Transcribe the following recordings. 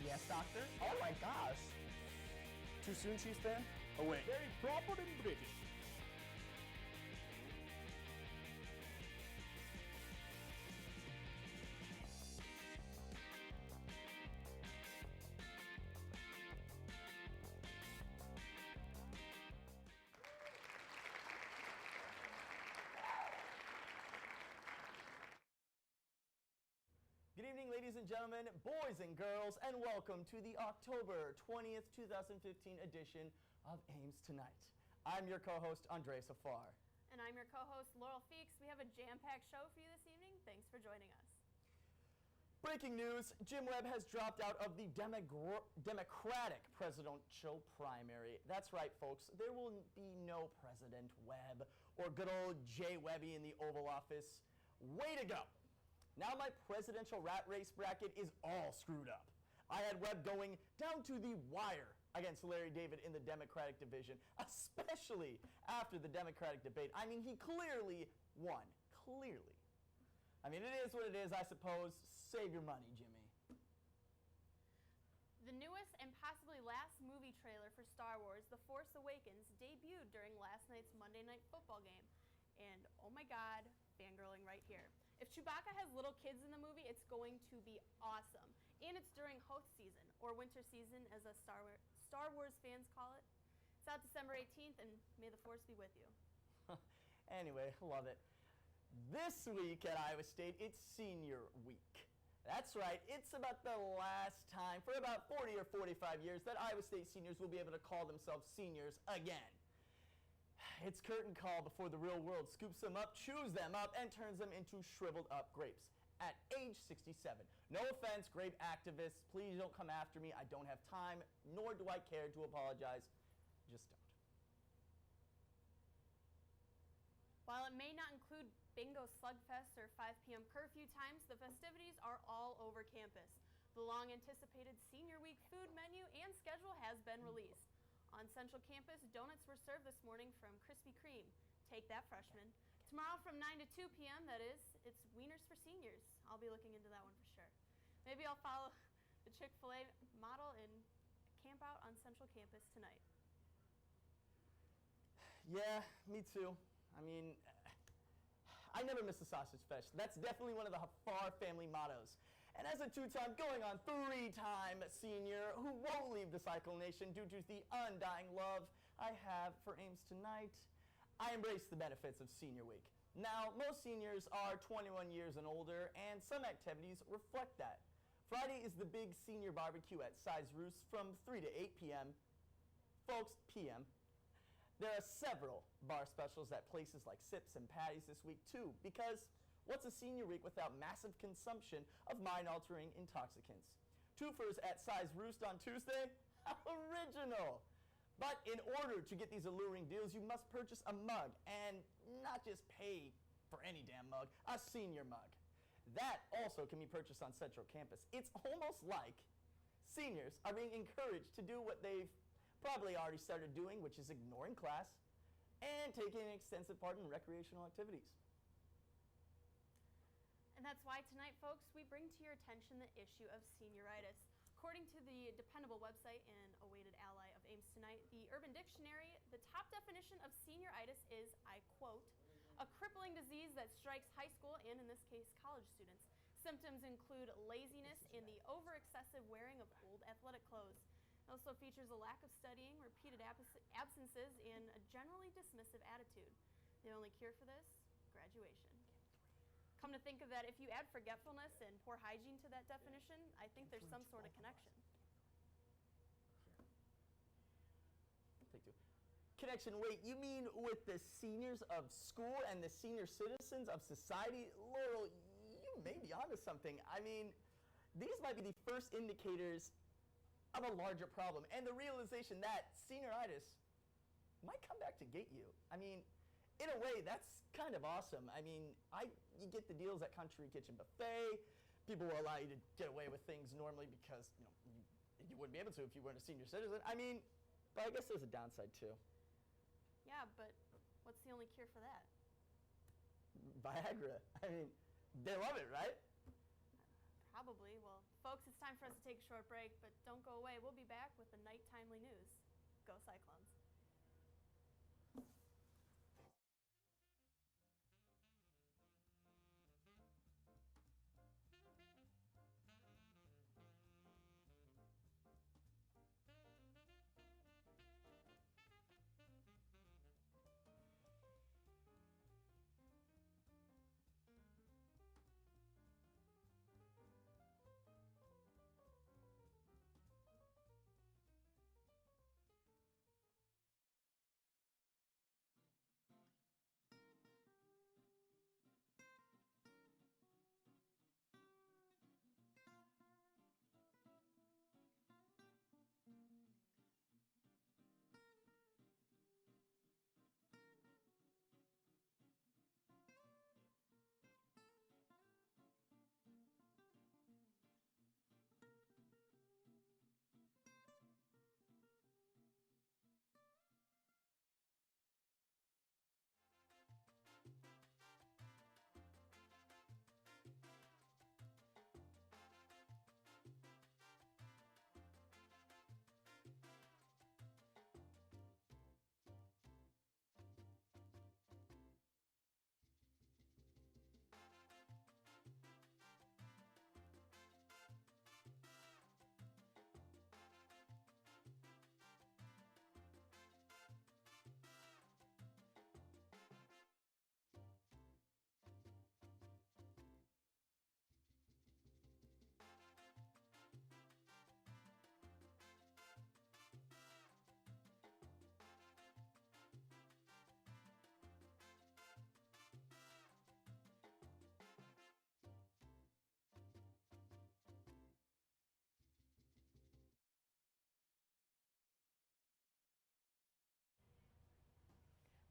Yes, doctor. Oh my gosh. Too soon, Chief fan? Oh wait. Very proper and British. Good evening, ladies and gentlemen, boys and girls, and welcome to the October 20th, 2015 edition of Ames Tonight. I'm your co-host, Andre Safar. And I'm your co-host, Laurel Feeks. We have a jam-packed show for you this evening. Thanks for joining us. Breaking news, Jim Webb has dropped out of the Democratic presidential primary. That's right, folks. There will be no President Webb or good old Jay Webby in the Oval Office. Way to go. Now my presidential rat race bracket is all screwed up. I had Webb going down to the wire against Larry David in the Democratic division, especially after the Democratic debate. I mean, he clearly won. Clearly. I mean, it is what it is, I suppose. Save your money, Jimmy. The newest and possibly last movie trailer for Star Wars, The Force Awakens, debuted during last night's Monday Night Football game. And oh my God, fangirling right here. If Chewbacca has little kids in the movie, it's going to be awesome. And it's during Hoth season, or winter season as us Star Wars fans call it. It's out December 18th, and may the Force be with you. Anyway, love it. This week at Iowa State, it's senior week. That's right, it's about the last time for about 40 or 45 years that Iowa State seniors will be able to call themselves seniors again. It's curtain call before the real world scoops them up, chews them up, and turns them into shriveled up grapes at age 67. No offense, grape activists, please don't come after me. I don't have time, nor do I care to apologize. Just don't. While it may not include bingo slugfests or 5 p.m. curfew times, the festivities are all over campus. The long-anticipated Senior Week food menu and schedule has been released. On Central Campus, donuts were served this morning from Krispy Kreme. Take that, freshmen. Tomorrow from 9 to 2 p.m., that is, it's Wieners for seniors. I'll be looking into that one for sure. Maybe I'll follow the Chick-fil-A model and camp out on Central Campus tonight. Yeah, me too. I mean, I never miss a sausage fest. That's definitely one of the Farr family mottos. And as a two-time, going on three-time senior who won't leave the Cycle Nation due to the undying love I have for Ames Tonight, I embrace the benefits of Senior Week. Now, most seniors are 21 years and older, and some activities reflect that. Friday is the big senior barbecue at Size Roost from 3 to 8 p.m. Folks, p.m. There are several bar specials at places like Sips and Patty's this week, too, because what's a senior week without massive consumption of mind-altering intoxicants? Twofers at Size Roost on Tuesday? How original! But in order to get these alluring deals, you must purchase a mug, and not just pay for any damn mug, a senior mug. That also can be purchased on Central Campus. It's almost like seniors are being encouraged to do what they've probably already started doing, which is ignoring class and taking an extensive part in recreational activities. And that's why tonight, folks, we bring to your attention the issue of senioritis. According to the dependable website and awaited ally of Ames Tonight, the Urban Dictionary, the top definition of senioritis is, I quote, a crippling disease that strikes high school and, in this case, college students. Symptoms include laziness and the over-excessive wearing of old athletic clothes. It also features a lack of studying, repeated absences, and a generally dismissive attitude. The only cure for this? Graduation. Come to think of that, if you add forgetfulness and poor hygiene to that definition, I think there's some sort of connection. Take two. Connection, wait, you mean with the seniors of school and the senior citizens of society? Laurel, you may be onto something. I mean, these might be the first indicators of a larger problem, and the realization that senioritis might come back to get you. I mean, in a way, that's kind of awesome. I mean, you get the deals at Country Kitchen Buffet. People will allow you to get away with things normally because, you wouldn't be able to if you weren't a senior citizen. I mean, but I guess there's a downside too. Yeah, but what's the only cure for that? Viagra. I mean, they love it, right? Probably. Well, folks, it's time for us to take a short break, but don't go away. We'll be back with the night timely news. Go Cyclones.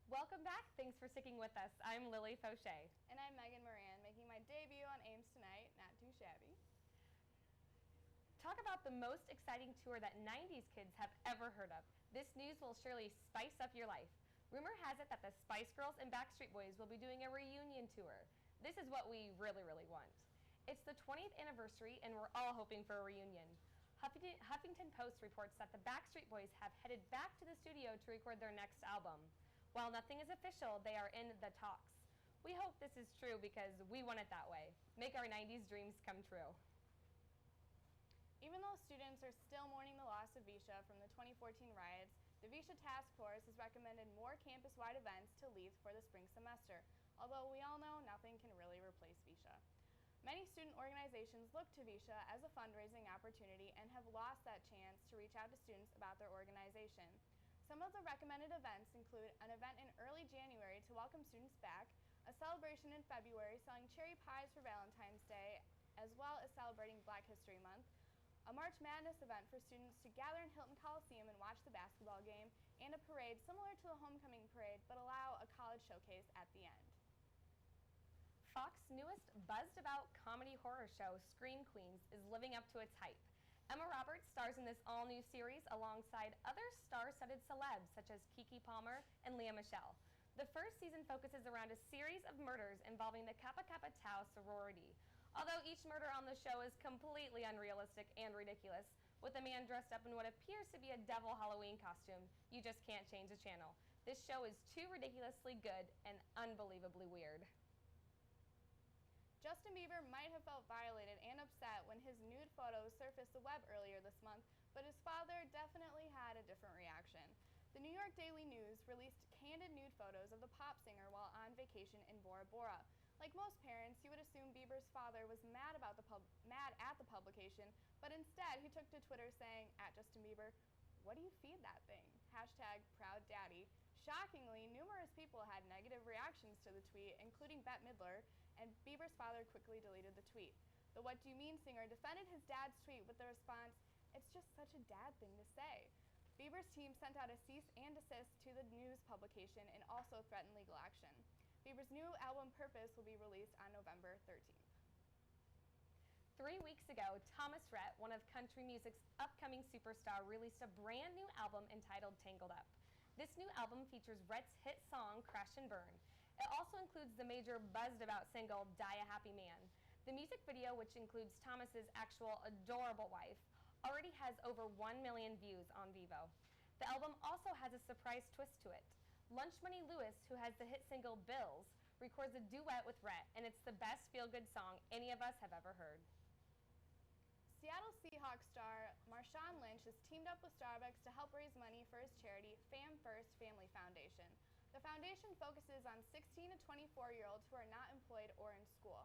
Welcome back. Thanks for sticking with us. I'm Lily Fauché. And I'm Megan Moran, making my debut on Ames tonight. Not too shabby. Talk about the most exciting tour that 90s kids have ever heard of. This news will surely spice up your life. Rumor has it that the Spice Girls and Backstreet Boys will be doing a reunion tour. This is what we really want. It's the 20th anniversary and we're all hoping for a reunion. Huffington Post reports that the Backstreet Boys have headed back to the studio to record their next album. While nothing is official, they are in the talks. We hope this is true because we want it that way. Make our 90s dreams come true. Even though students are still mourning the loss of Visha from the 2014 riots, the Visha Task Force has recommended more campus-wide events to leave for the spring semester, although we all know nothing can really replace Visha. Many student organizations look to Visha as a fundraising opportunity and have lost that chance to reach out to students about their organization. Some of the recommended events include an event in early January to welcome students back, a celebration in February selling cherry pies for Valentine's Day, as well as celebrating Black History Month, a March Madness event for students to gather in Hilton Coliseum and watch the basketball game, and a parade similar to the homecoming parade but allow a college showcase at the end. Fox's newest buzzed-about comedy horror show, Scream Queens, is living up to its hype. Emma Roberts stars in this all-new series alongside other star-studded celebs such as Keke Palmer and Lea Michele. The first season focuses around a series of murders involving the Kappa Kappa Tau sorority. Although each murder on the show is completely unrealistic and ridiculous, with a man dressed up in what appears to be a devil Halloween costume, you just can't change the channel. This show is too ridiculously good and unbelievably weird. Justin Bieber might have felt violated and upset when his nude photos surfaced the web earlier this month, but his father definitely had a different reaction. The New York Daily News released candid nude photos of the pop singer while on vacation in Bora Bora. Like most parents, you would assume Bieber's father was mad at the publication, but instead he took to Twitter saying, @Justin Bieber, "What do you feed that thing?" #ProudDaddy. Shockingly, numerous people had negative reactions to the tweet, including Bette Midler, and Bieber's father quickly deleted the tweet. The What Do You Mean singer defended his dad's tweet with the response, "It's just such a dad thing to say." Bieber's team sent out a cease and desist to the news publication and also threatened legal action. Bieber's new album Purpose will be released on November 13th. 3 weeks ago, Thomas Rhett, one of country music's upcoming superstar, released a brand new album entitled Tangled Up. This new album features Rhett's hit song Crash and Burn. It also includes the major buzzed-about single Die a Happy Man. The music video, which includes Thomas's actual adorable wife, already has over 1 million views on Vivo. The album also has a surprise twist to it. Lunch Money Lewis, who has the hit single Bills, records a duet with Rhett, and it's the best feel-good song any of us have ever heard. Seattle Seahawks star Marshawn Lynch has teamed up with Starbucks to help raise money for his charity Fam First Family Foundation. The foundation focuses on 16 to 24-year-olds who are not employed or in school.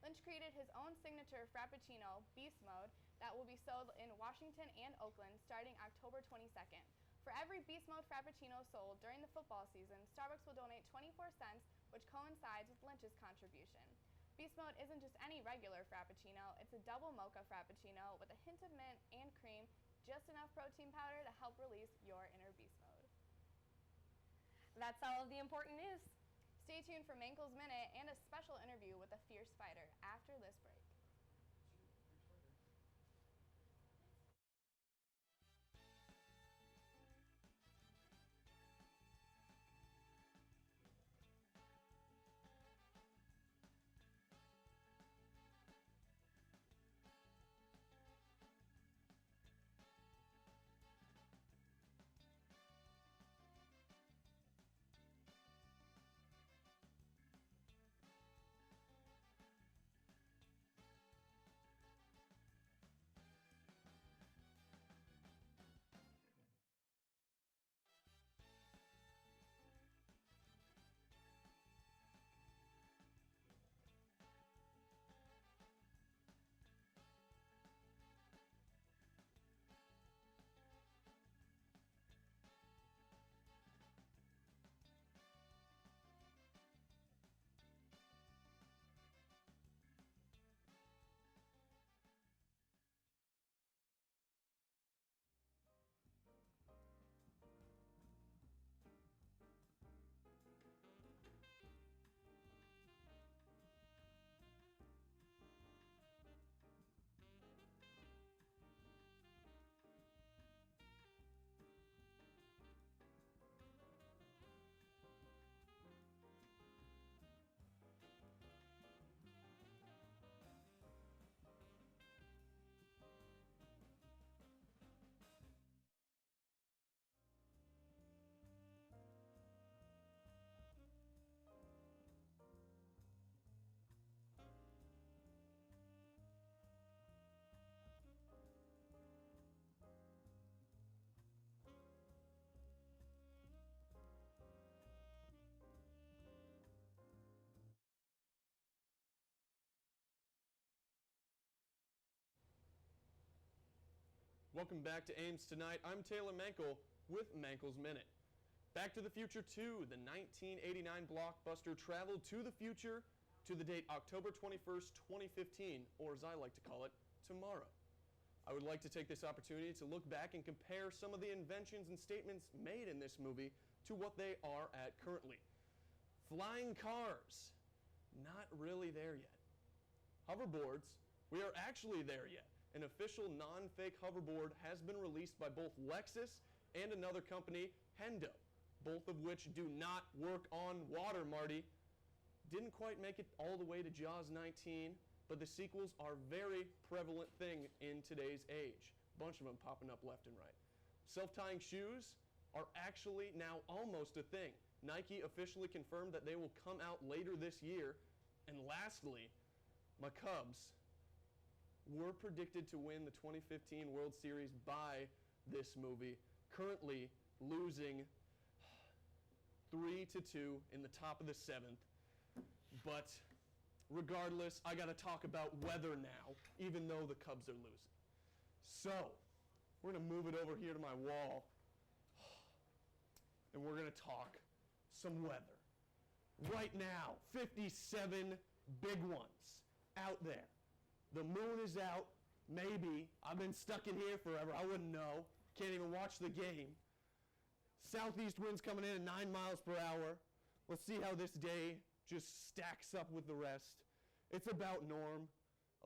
Lynch created his own signature Frappuccino, Beast Mode, that will be sold in Washington and Oakland starting October 22nd. For every Beast Mode Frappuccino sold during the football season, Starbucks will donate 24 cents, which coincides with Lynch's contribution. Beast Mode isn't just any regular Frappuccino, it's a double mocha Frappuccino with a hint of mint and cream, just enough protein powder to help release your inner beast mode. That's all of the important news. Stay tuned for Mankle's Minute and a special interview with a fierce fighter after this break. Welcome back to Ames Tonight. I'm Taylor Mankle with Mankle's Minute. Back to the Future 2, the 1989 blockbuster traveled to the future to the date October 21st, 2015, or as I like to call it, tomorrow. I would like to take this opportunity to look back and compare some of the inventions and statements made in this movie to what they are at currently. Flying cars, not really there yet. Hoverboards, we are actually there yet. An official non-fake hoverboard has been released by both Lexus and another company, Hendo, both of which do not work on water, Marty. Didn't quite make it all the way to Jaws 19, but the sequels are a very prevalent thing in today's age. Bunch of them popping up left and right. Self-tying shoes are actually now almost a thing. Nike officially confirmed that they will come out later this year. And lastly, my Cubs were predicted to win the 2015 World Series by this movie, currently losing 3-2 in the top of the 7th. But regardless, I got to talk about weather now, even though the Cubs are losing. So, we're going to move it over here to my wall, and we're going to talk some weather. Right now, 57 big ones out there. The moon is out, maybe. I've been stuck in here forever. I wouldn't know. Can't even watch the game. Southeast winds coming in at 9 miles per hour. Let's see how this day just stacks up with the rest. It's about norm,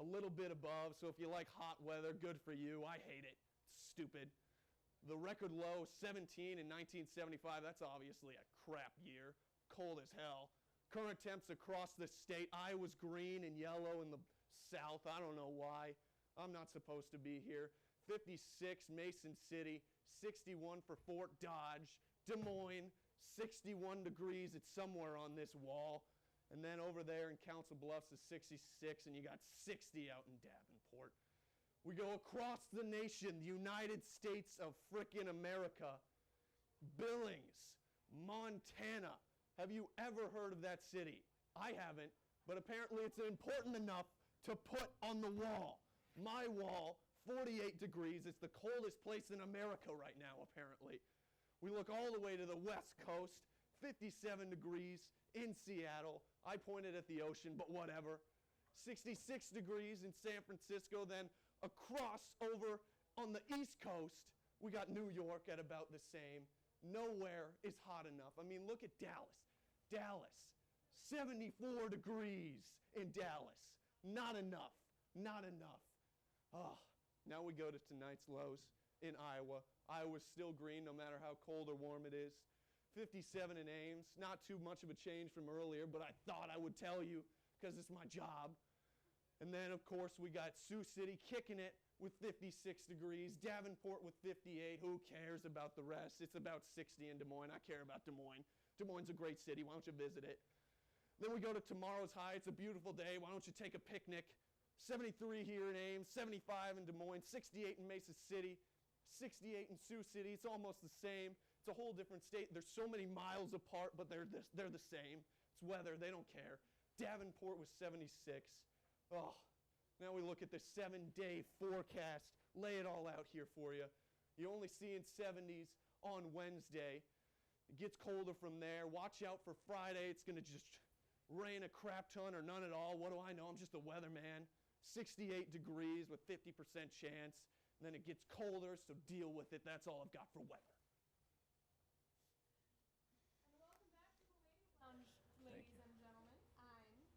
a little bit above, so if you like hot weather, good for you. I hate it. It's stupid. The record low, 17 in 1975. That's obviously a crap year. Cold as hell. Current temps across the state. Iowa's green and yellow in the south. I don't know why. I'm not supposed to be here. 56 Mason City, 61 for Fort Dodge. Des Moines, 61 degrees. It's somewhere on this wall. And then over there in Council Bluffs is 66, and you got 60 out in Davenport. We go across the nation, the United States of frickin' America. Billings, Montana. Have you ever heard of that city? I haven't, but apparently it's important enough to put on the wall. My wall, 48 degrees. It's the coldest place in America right now, apparently. We look all the way to the west coast, 57 degrees in Seattle. I pointed at the ocean, but whatever. 66 degrees in San Francisco. Then across over on the east coast, we got New York at about the same. Nowhere is hot enough. I mean, look at Dallas. Dallas, 74 degrees in Dallas. Not enough. Not enough. Oh, now we go to tonight's lows in Iowa. Iowa's still green no matter how cold or warm it is. 57 in Ames. Not too much of a change from earlier, but I thought I would tell you because it's my job. And then, of course, we got Sioux City kicking it with 56 degrees. Davenport with 58. Who cares about the rest? It's about 60 in Des Moines. I care about Des Moines. Des Moines is a great city. Why don't you visit it? Then we go to tomorrow's high. It's a beautiful day. Why don't you take a picnic? 73 here in Ames, 75 in Des Moines, 68 in Mesa City, 68 in Sioux City. It's almost the same. It's a whole different state. There's so many miles apart, but they're the same. It's weather. They don't care. Davenport was 76. Oh, now we look at the 7-day forecast. Lay it all out here for you. You only see in 70s on Wednesday. It gets colder from there. Watch out for Friday. It's going to just rain a crap ton or none at all. What do I know? I'm just a weatherman. 68 degrees with 50% chance. And then it gets colder, so deal with it. That's all I've got for weather. And welcome back to the Ladies Lounge, ladies and gentlemen. I'm Annie Arman.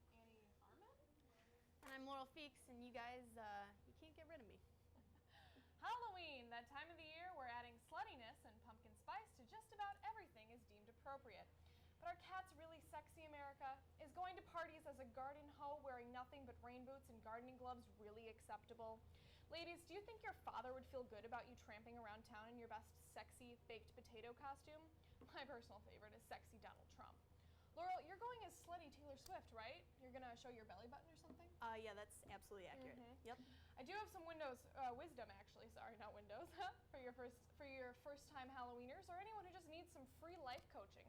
And I'm Laurel Feeks, and you guys, you can't get rid of me. Halloween, that time of the year where adding sluttiness and pumpkin spice to just about everything is deemed appropriate. But our cat's really sexy America. Is going to parties as a garden hoe wearing nothing but rain boots and gardening gloves really acceptable? Ladies, do you think your father would feel good about you tramping around town in your best sexy baked potato costume? My personal favorite is sexy Donald Trump. Laurel, you're going as slutty Taylor Swift, right? You're going to show your belly button or something? Yeah, that's absolutely accurate. Yep. I do have some wisdom actually. Sorry, not Windows. for your first time Halloweeners or anyone who just needs some free life coaching.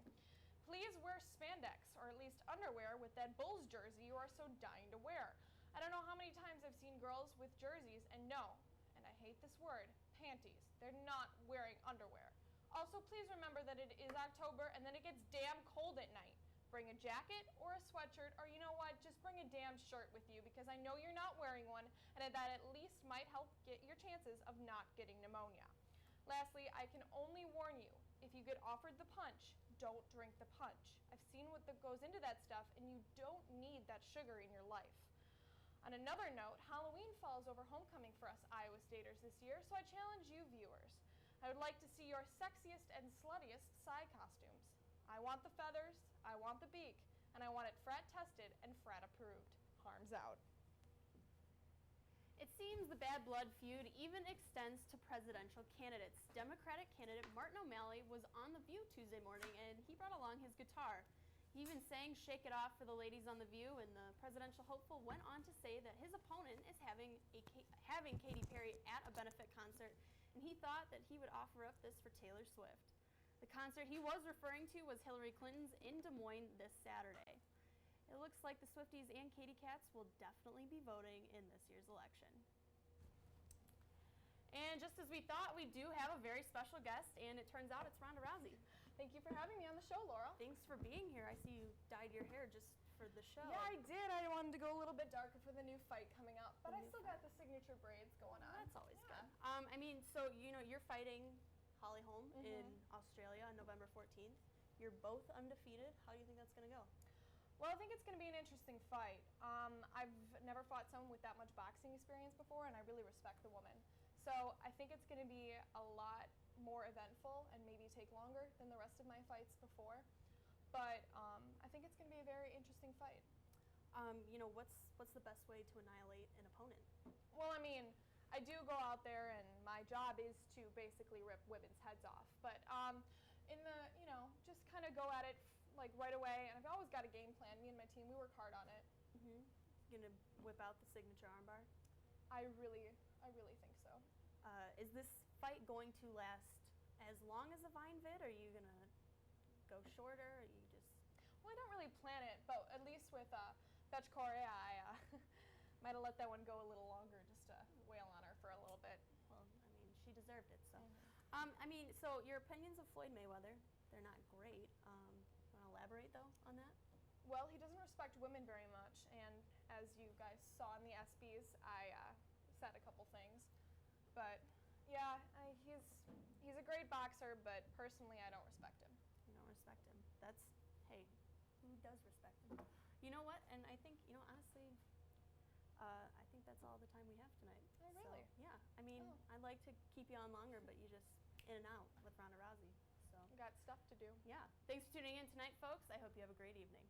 Please wear spandex or at least underwear with that Bulls jersey you are so dying to wear. I don't know how many times I've seen girls with jerseys and no, and I hate this word, panties. They're not wearing underwear. Also, please remember that it is October and then it gets damn cold at night. Bring a jacket or a sweatshirt, or you know what, just bring a damn shirt with you because I know you're not wearing one and that at least might help get your chances of not getting pneumonia. Lastly, I can only warn you, if you get offered the punch, don't drink the punch. I've seen what goes into that stuff and you don't need that sugar in your life. On another note, Halloween falls over homecoming for us Iowa Staters this year, so I challenge you viewers. I would like to see your sexiest and sluttiest side costumes. I want the feathers, I want the beak, and I want it frat tested and frat approved. Arms out. It seems the bad blood feud even extends to presidential candidates. Democratic candidate Martin O'Malley was on The View Tuesday morning, and he brought along his guitar. He even sang Shake It Off for the ladies on The View, and the presidential hopeful went on to say that his opponent is having Katy Perry at a benefit concert, and he thought that he would offer up this for Taylor Swift. The concert he was referring to was Hillary Clinton's in Des Moines this Saturday. It looks like the Swifties and Katy Cats will definitely be voting in this year's election. And just as we thought, we do have a very special guest, and it turns out it's Ronda Rousey. Thank you for having me on the show, Laurel. Thanks for being here. I see you dyed your hair just for the show. Yeah, I did. I wanted to go a little bit darker for the new fight coming up, but I still got the signature braids going on. That's always good. I mean, so, you know, you're fighting Holly Holm in Australia on November 14th. You're both undefeated. How do you think that's going to go? Well, I think it's going to be an interesting fight. I've never fought someone with that much boxing experience before, and I really respect the woman. So I think it's going to be a lot more eventful and maybe take longer than the rest of my fights before. But I think it's going to be be a very interesting fight. What's the best way to annihilate an opponent? Well, I mean, I do go out there and my job is to basically rip women's heads off. But in the, just kind of go at it like right away. And I've always got a game plan. Me and my team, we work hard on it. Mm-hmm. Gonna whip out the signature armbar? I really think so. Is this fight going to last as long as the Vine vid? Or are you gonna go shorter? Or you just? Well, I don't really plan it, but at least with Betch Correa, I might have let that one go a little longer just to wail on her for a little bit. Well, she deserved it. So, so your opinions of Floyd Mayweather, they're not great. Want to elaborate though on that? Well, he doesn't respect women very much, and as you guys saw in the ESPYs, I said a couple things. But yeah, he's a great boxer, but personally, I don't respect him. You don't respect him. Hey, who does respect him? You know what? And I think, honestly, I think that's all the time we have tonight. Oh, really? So, yeah. I'd like to keep you on longer, but you just in and out with Ronda Rousey. So Got stuff to do. yeah. Thanks for tuning in tonight, folks. I hope you have a great evening.